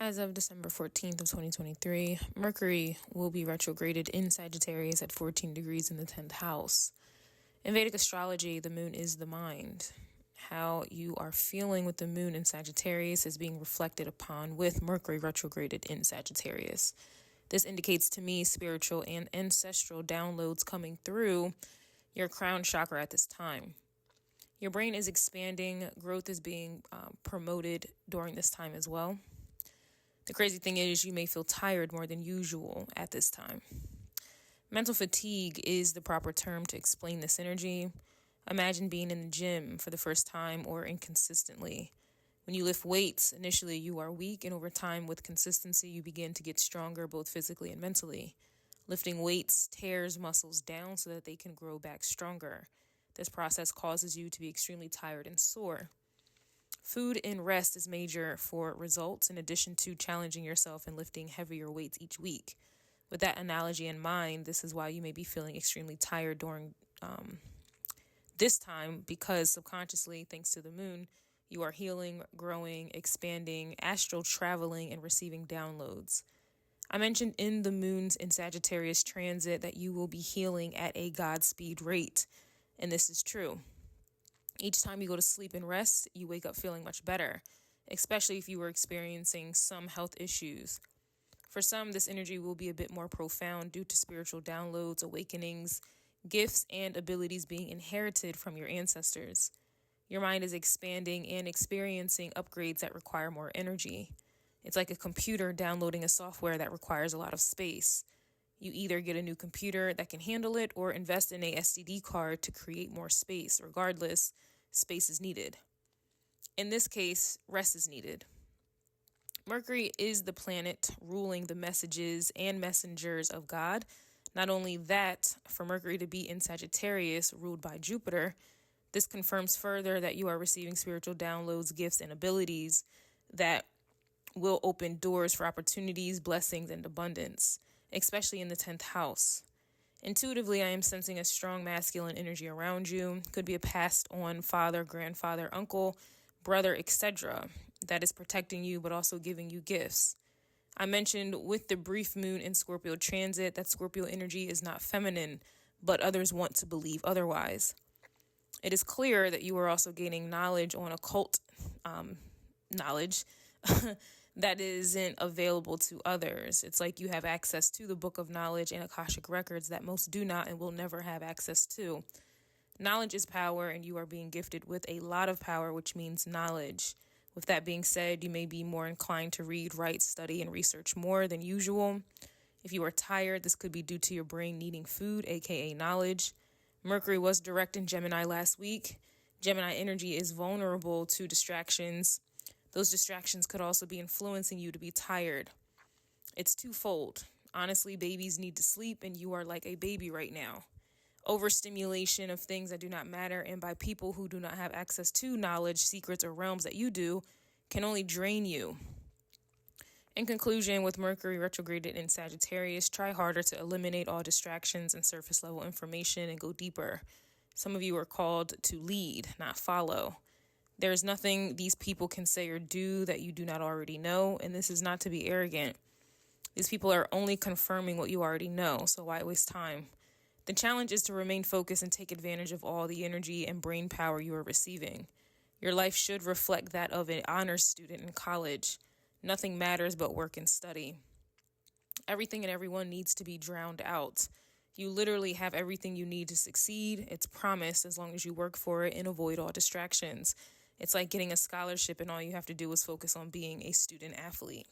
As of December 14th of 2023, Mercury will be retrograded in Sagittarius at 14 degrees in the 10th house. In Vedic astrology, the moon is the mind. How you are feeling with the moon in Sagittarius is being reflected upon with Mercury retrograded in Sagittarius. This indicates to me spiritual and ancestral downloads coming through your crown chakra at this time. Your brain is expanding. Growth is being promoted during this time as well. The crazy thing is you may feel tired more than usual at this time. Mental fatigue is the proper term to explain this energy. Imagine being in the gym for the first time or inconsistently. When you lift weights, initially you are weak, and over time with consistency, you begin to get stronger both physically and mentally. Lifting weights tears muscles down so that they can grow back stronger. This process causes you to be extremely tired and sore. Food and rest is major for results, in addition to challenging yourself and lifting heavier weights each week. With that analogy in mind, this is why you may be feeling extremely tired during this time, because subconsciously, thanks to the moon, you are healing, growing, expanding, astral traveling, and receiving downloads. I mentioned in the moon's in Sagittarius transit that you will be healing at a Godspeed rate, and this is true. Each time you go to sleep and rest, you wake up feeling much better, especially if you were experiencing some health issues. For some, this energy will be a bit more profound due to spiritual downloads, awakenings, gifts, and abilities being inherited from your ancestors. Your mind is expanding and experiencing upgrades that require more energy. It's like a computer downloading a software that requires a lot of space. You either get a new computer that can handle it or invest in a SSD card to create more space. Regardless, space is needed. In this case, rest is needed. Mercury is the planet ruling the messages and messengers of God. Not only that, for Mercury to be in Sagittarius, ruled by Jupiter, this confirms further that you are receiving spiritual downloads, gifts, and abilities that will open doors for opportunities, blessings, and abundance, especially in the 10th house. Intuitively, I am sensing a strong masculine energy around you. Could be a passed on father, grandfather, uncle, brother, etc. that is protecting you, but also giving you gifts. I mentioned with the brief moon in Scorpio transit that Scorpio energy is not feminine, but others want to believe otherwise. It is clear that you are also gaining knowledge on occult knowledge that isn't available to others. It's like you have access to the book of knowledge and Akashic records that most do not and will never have access to. Knowledge is power, and you are being gifted with a lot of power, which means knowledge. With that being said, you may be more inclined to read, write, study, and research more than usual. If you are tired, this could be due to your brain needing food, aka knowledge. Mercury was direct in Gemini last week. Gemini energy is vulnerable to distractions. Those distractions could also be influencing you to be tired. It's twofold. Honestly, babies need to sleep, and you are like a baby right now. Overstimulation of things that do not matter, and by people who do not have access to knowledge, secrets, or realms that you do, can only drain you. In conclusion, with Mercury retrograded in Sagittarius, try harder to eliminate all distractions and surface level information and go deeper. Some of you are called to lead, not follow. There is nothing these people can say or do that you do not already know, and this is not to be arrogant. These people are only confirming what you already know, so why waste time? The challenge is to remain focused and take advantage of all the energy and brain power you are receiving. Your life should reflect that of an honors student in college. Nothing matters but work and study. Everything and everyone needs to be drowned out. You literally have everything you need to succeed. It's promised as long as you work for it and avoid all distractions. It's like getting a scholarship, and all you have to do is focus on being a student athlete.